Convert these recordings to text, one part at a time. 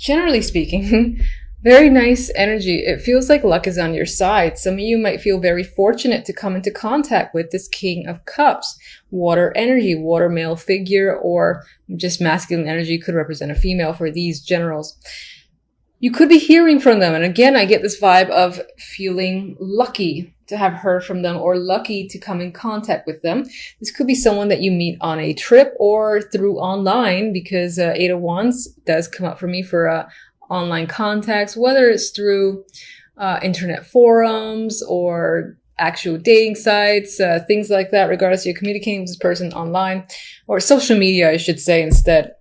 generally speaking, very nice energy. It feels like luck is on your side. Some of you might feel very fortunate to come into contact with this King of Cups. Water energy, water male figure, or just masculine energy could represent a female for these generals. You could be hearing from them. And again, I get this vibe of feeling lucky to have heard from them or lucky to come in contact with them. This could be someone that you meet on a trip or through online, because Eight of Wands does come up for me for online contacts, whether it's through internet forums or actual dating sites, things like that, regardless you're communicating with this person online, or social media, I should say instead,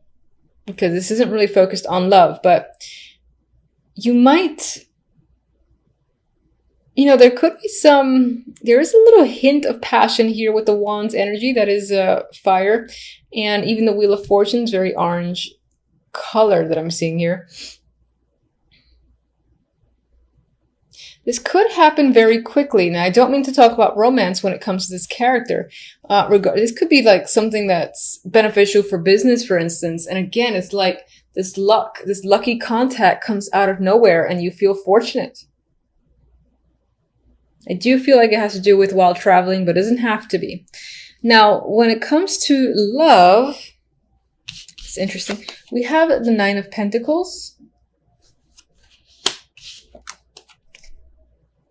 because this isn't really focused on love. But you might, there could be there is a little hint of passion here with the Wands energy. That is fire. And even the Wheel of Fortune is very orange color that I'm seeing here. This could happen very quickly. Now, I don't mean to talk about romance when it comes to this character. This could be like something that's beneficial for business, for instance. And again, it's like this lucky contact comes out of nowhere and you feel fortunate. I do feel like it has to do with while traveling, but it doesn't have to be. Now, when it comes to love, it's interesting. We have the Nine of Pentacles,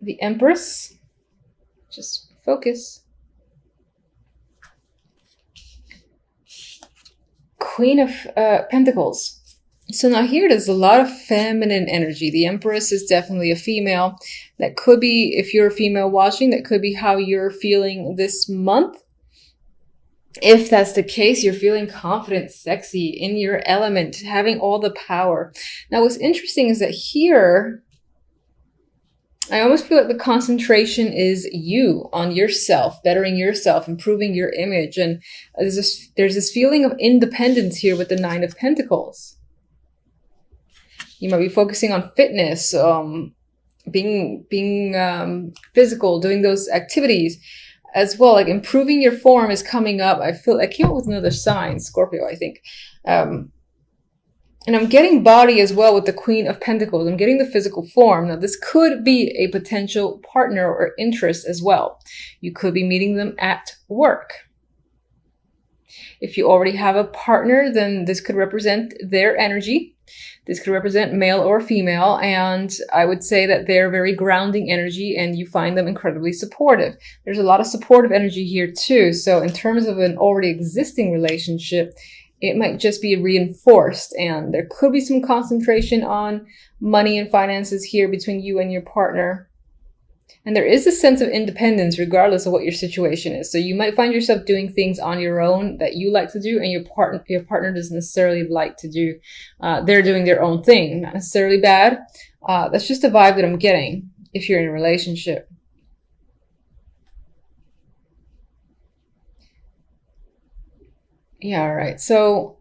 the Empress, just focus, Queen of Pentacles. So now here there's a lot of feminine energy. The Empress is definitely a female. That could be, if you're a female watching, that could be how you're feeling this month. If that's the case, you're feeling confident, sexy, in your element, having all the power. Now what's interesting is that here, I almost feel like the concentration is you, on yourself, bettering yourself, improving your image. And there's this feeling of independence here with the Nine of Pentacles. You might be focusing on fitness, being physical, doing those activities as well. Like improving your form is coming up. I came up with another sign, Scorpio, I think. And I'm getting body as well with the Queen of Pentacles. I'm getting the physical form. Now, this could be a potential partner or interest as well. You could be meeting them at work. If you already have a partner, then this could represent their energy. This could represent male or female, and I would say that they're very grounding energy and you find them incredibly supportive. There's a lot of supportive energy here too. So in terms of an already existing relationship, it might just be reinforced, and there could be some concentration on money and finances here between you and your partner. And there is a sense of independence regardless of what your situation is. So you might find yourself doing things on your own that you like to do and your partner doesn't necessarily like to do. They're doing their own thing, not necessarily bad. That's just a vibe that I'm getting if you're in a relationship. Yeah, all right. So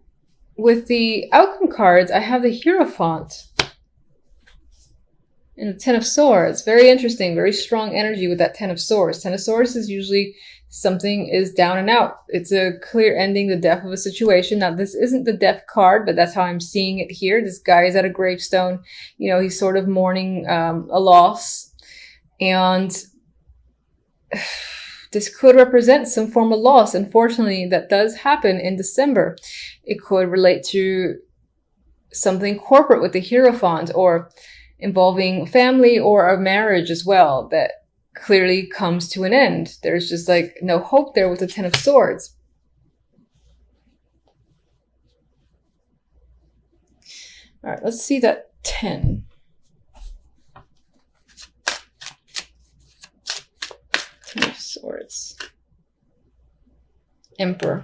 with the outcome cards, I have the Hierophant and the Ten of Swords. Very interesting, very strong energy with that Ten of Swords. Ten of Swords is usually something is down and out. It's a clear ending, the death of a situation. Now, this isn't the death card, but that's how I'm seeing it here. This guy is at a gravestone. He's sort of mourning a loss. And this could represent some form of loss. Unfortunately, that does happen in December. It could relate to something corporate with the Hierophant, or involving family or a marriage as well that clearly comes to an end. There's just like no hope there with the Ten of Swords. All right, let's see that 10. Ten of Swords. Emperor.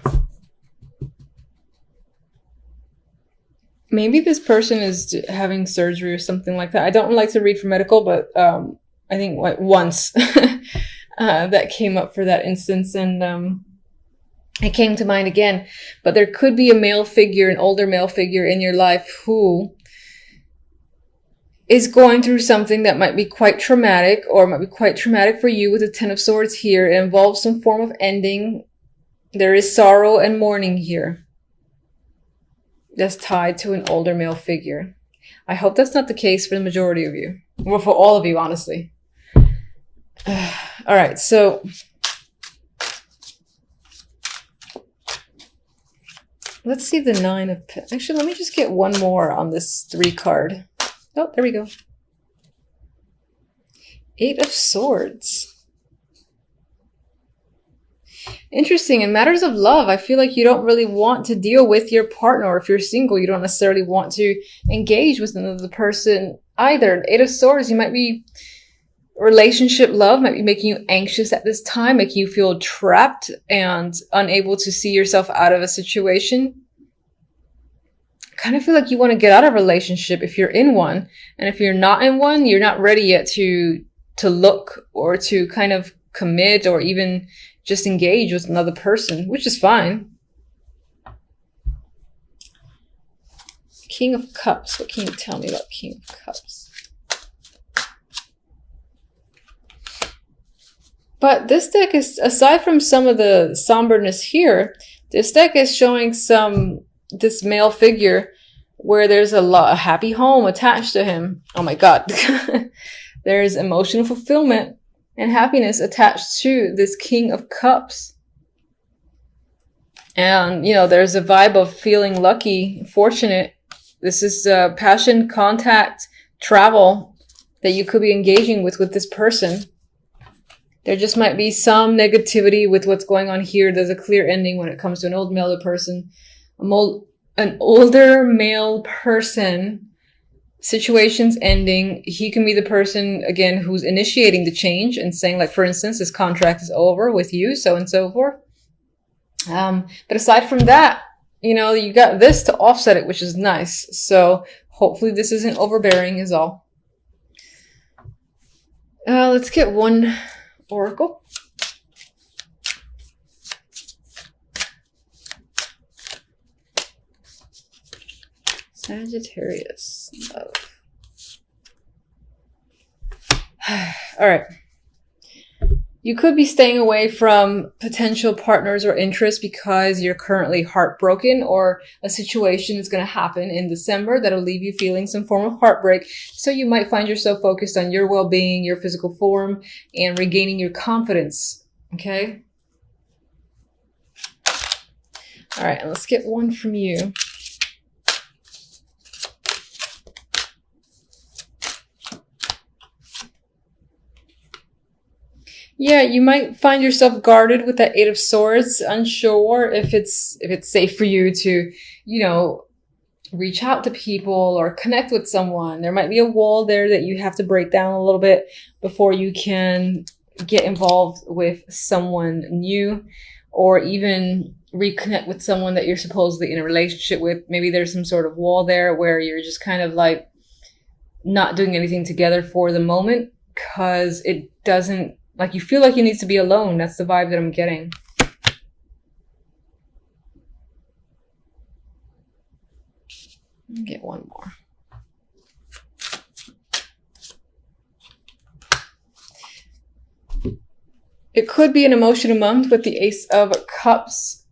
Maybe this person is having surgery or something like that. I don't like to read for medical, but I think like once that came up for that instance, and it came to mind again. But there could be a male figure, an older male figure in your life who is going through something that might be quite traumatic, or might be quite traumatic for you with the Ten of Swords here. It involves some form of ending. There is sorrow and mourning here that's tied to an older male figure. I hope that's not the case for the majority of you. Well, for all of you, honestly. All right, so let's see the 9 of Pentacles. Actually, let me just get one more on this 3 card. Oh, there we go. 8 of Swords. Interesting. In matters of love, I feel like you don't really want to deal with your partner. Or if you're single, you don't necessarily want to engage with another person either. 8 of Swords, you might be... relationship love might be making you anxious at this time, making you feel trapped and unable to see yourself out of a situation. I kind of feel like you want to get out of a relationship if you're in one. And if you're not in one, you're not ready yet to look or to kind of commit or even just engage with another person, which is fine. King of Cups. What can you tell me about King of Cups? But this deck is, aside from some of the somberness here, this deck is showing this male figure where there's a happy home attached to him. Oh my God. There's emotional fulfillment and happiness attached to this King of Cups. And, you know, there's a vibe of feeling lucky, fortunate. This is passion, contact, travel that you could be engaging with this person. There just might be some negativity with what's going on here. There's a clear ending when it comes to an old male person. An older male person, situation's ending. He can be the person, again, who's initiating the change and saying, like, for instance, this contract is over with you, so and so forth. But aside from that, you know, you got this to offset it, which is nice. So hopefully this isn't overbearing is all. Let's get one oracle. Sagittarius. Love. All right. You could be staying away from potential partners or interests because you're currently heartbroken, or a situation is going to happen in December that'll leave you feeling some form of heartbreak. So you might find yourself focused on your well-being, your physical form, and regaining your confidence. Okay? All right, and let's get one from you. Yeah, you might find yourself guarded with that 8 of Swords, unsure if it's safe for you to, you know, reach out to people or connect with someone. There might be a wall there that you have to break down a little bit before you can get involved with someone new, or even reconnect with someone that you're supposedly in a relationship with. Maybe there's some sort of wall there where you're just kind of like not doing anything together for the moment because it doesn't, like, you feel like you need to be alone. That's the vibe that I'm getting. Let me get one more. It could be an emotional month with the Ace of Cups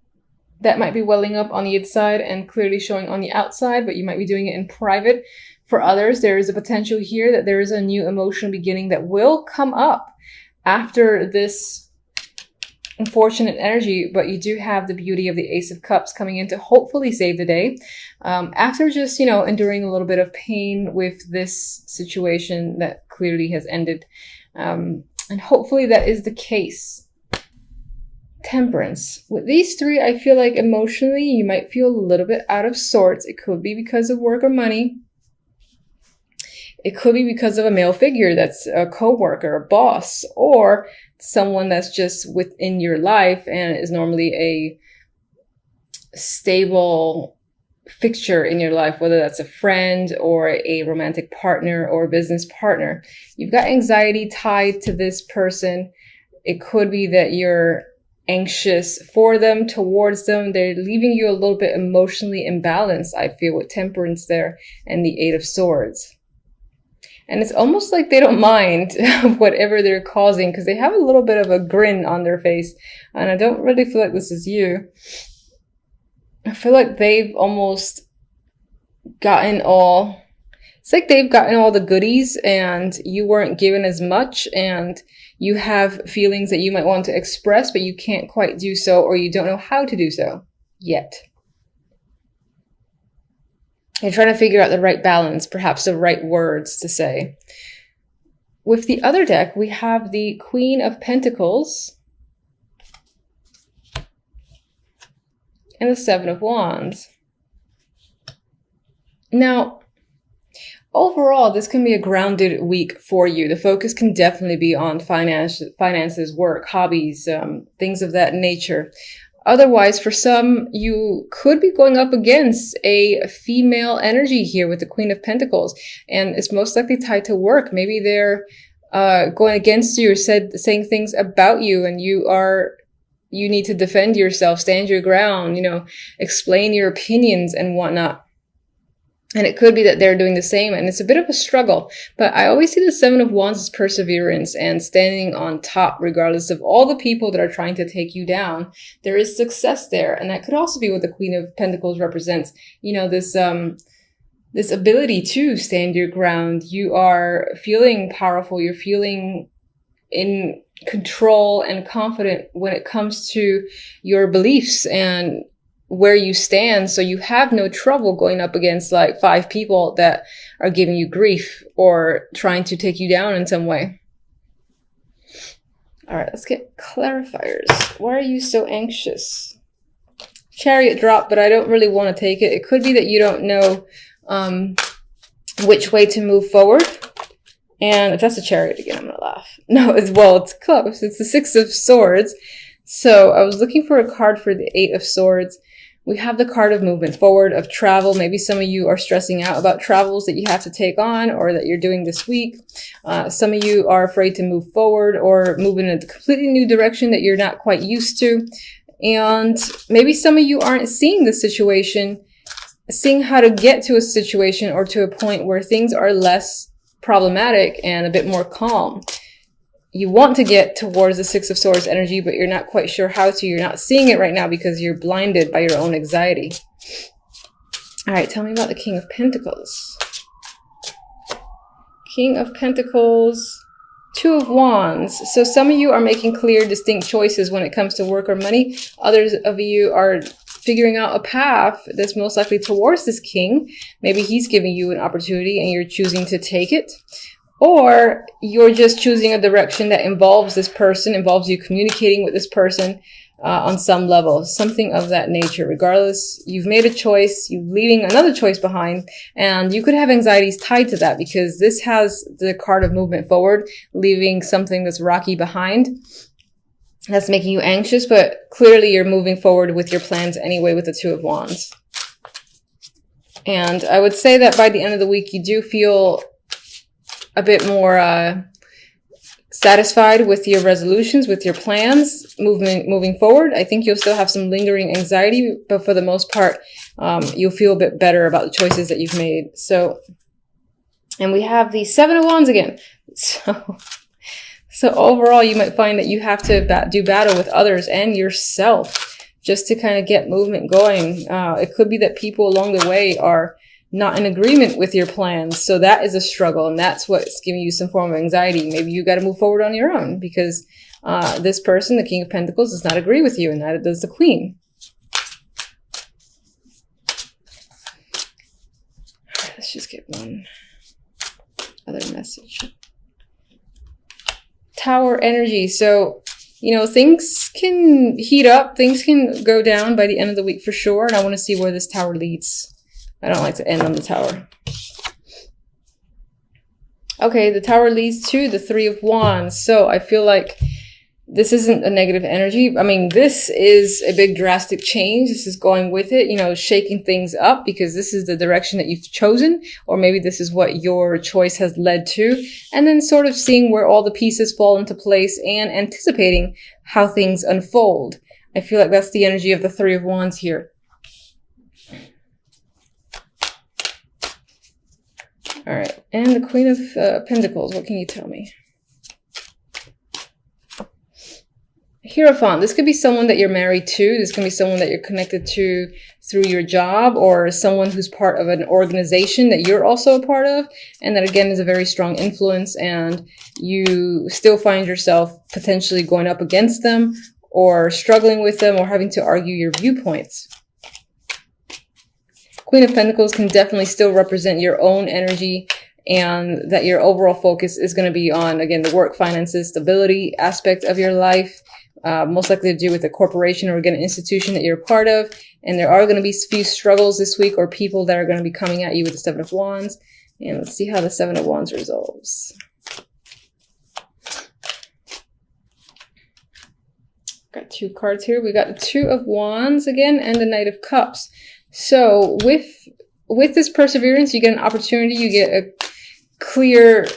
that might be welling up on the inside and clearly showing on the outside, but you might be doing it in private. For others, there is a potential here that there is a new emotional beginning that will come up after this unfortunate energy, but you do have the beauty of the Ace of Cups coming in to hopefully save the day. After just, you know, enduring a little bit of pain with this situation that clearly has ended. And hopefully that is the case. Temperance. With these three, I feel like emotionally you might feel a little bit out of sorts. It could be because of work or money. It could be because of a male figure that's a co-worker, a boss, or someone that's just within your life and is normally a stable fixture in your life, whether that's a friend or a romantic partner or a business partner. You've got anxiety tied to this person. It could be that you're anxious for them, towards them. They're leaving you a little bit emotionally imbalanced, I feel, with Temperance there and the 8 of Swords. And it's almost like they don't mind whatever they're causing because they have a little bit of a grin on their face. And I don't really feel like this is you. I feel like they've almost gotten all It's like they've gotten all the goodies and you weren't given as much, and you have feelings that you might want to express, but you can't quite do so, or you don't know how to do so yet. You're trying to figure out the right balance, perhaps the right words to say. With the other deck, we have the Queen of Pentacles and the Seven of Wands. Now, overall, this can be a grounded week for you. The focus can definitely be on finances, work, hobbies, things of that nature. Otherwise, for some, you could be going up against a female energy here with the Queen of Pentacles, and it's most likely tied to work. Maybe they're going against you or saying things about you, and you need to defend yourself, stand your ground, explain your opinions and whatnot. And it could be that they're doing the same, and it's a bit of a struggle. But I always see the Seven of Wands as perseverance and standing on top, regardless of all the people that are trying to take you down. There is success there, and that could also be what the Queen of Pentacles represents. This ability to stand your ground. You are feeling powerful. You're feeling in control and confident when it comes to your beliefs and where you stand, so you have no trouble going up against like 5 people that are giving you grief or trying to take you down in some way. All right, let's get clarifiers. Why are you so anxious? Chariot drop, but I don't really want to take it. It could be that you don't know which way to move forward. And if that's a Chariot again, I'm gonna laugh. No, it's close. It's the Six of Swords. So I was looking for a card for the Eight of Swords. We have the card of movement forward, of travel. Maybe some of you are stressing out about travels that you have to take on or that you're doing this week. Some of you are afraid to move forward or move in a completely new direction that you're not quite used to. And maybe some of you aren't seeing the situation, seeing how to get to a situation or to a point where things are less problematic and a bit more calm. You want to get towards the Six of Swords energy, but you're not quite sure how to. You're not seeing it right now because you're blinded by your own anxiety. All right, tell me about the King of Pentacles. King of Pentacles, Two of Wands. So some of you are making clear, distinct choices when it comes to work or money. Others of you are figuring out a path that's most likely towards this king. Maybe he's giving you an opportunity and you're choosing to take it. Or you're just choosing a direction that involves this person, involves you communicating with this person on some level, something of that nature. Regardless, you've made a choice, you're leaving another choice behind, and you could have anxieties tied to that because this has the card of movement forward, leaving something that's rocky behind. That's making you anxious, but clearly you're moving forward with your plans anyway with the Two of Wands. And I would say that by the end of the week, you do feel a bit more satisfied with your resolutions, with your plans, moving forward. I think you'll still have some lingering anxiety, but for the most part, you'll feel a bit better about the choices that you've made. So, and we have the Seven of Wands again. So overall, you might find that you have to do battle with others and yourself just to kind of get movement going. It could be that people along the way are not in agreement with your plans. So that is a struggle, and that's what's giving you some form of anxiety. Maybe you got to move forward on your own because this person, the King of Pentacles, does not agree with you, and neither does the Queen. All right, let's just get one other message. Tower energy. So, things can heat up, things can go down by the end of the week for sure, and I want to see where this tower leads. I don't like to end on the tower. Okay, the tower leads to the Three of Wands. So I feel like this isn't a negative energy. I mean, this is a big drastic change. This is going with it, shaking things up because this is the direction that you've chosen, or maybe this is what your choice has led to, and then sort of seeing where all the pieces fall into place and anticipating how things unfold. I feel like that's the energy of the Three of Wands here. All right, and the Queen of Pentacles, what can you tell me? Hierophant, this could be someone that you're married to. This can be someone that you're connected to through your job or someone who's part of an organization that you're also a part of. And that again is a very strong influence, and you still find yourself potentially going up against them or struggling with them or having to argue your viewpoints. Queen of Pentacles can definitely still represent your own energy, and that your overall focus is going to be on, again, the work, finances, stability aspect of your life. Most likely to do with a corporation or again, an institution that you're a part of. And there are going to be a few struggles this week or people that are going to be coming at you with the Seven of Wands. And let's see how the Seven of Wands resolves. Got two cards here. We got the Two of Wands again and the Knight of Cups. So with this perseverance, you get an opportunity, you get a clear,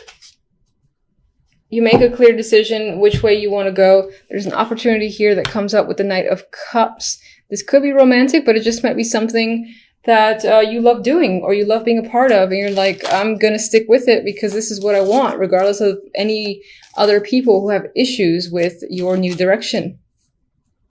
you make a clear decision which way you want to go. There's an opportunity here that comes up with the Knight of Cups. This could be romantic, but it just might be something that you love doing or you love being a part of. And you're like, I'm going to stick with it because this is what I want, regardless of any other people who have issues with your new direction.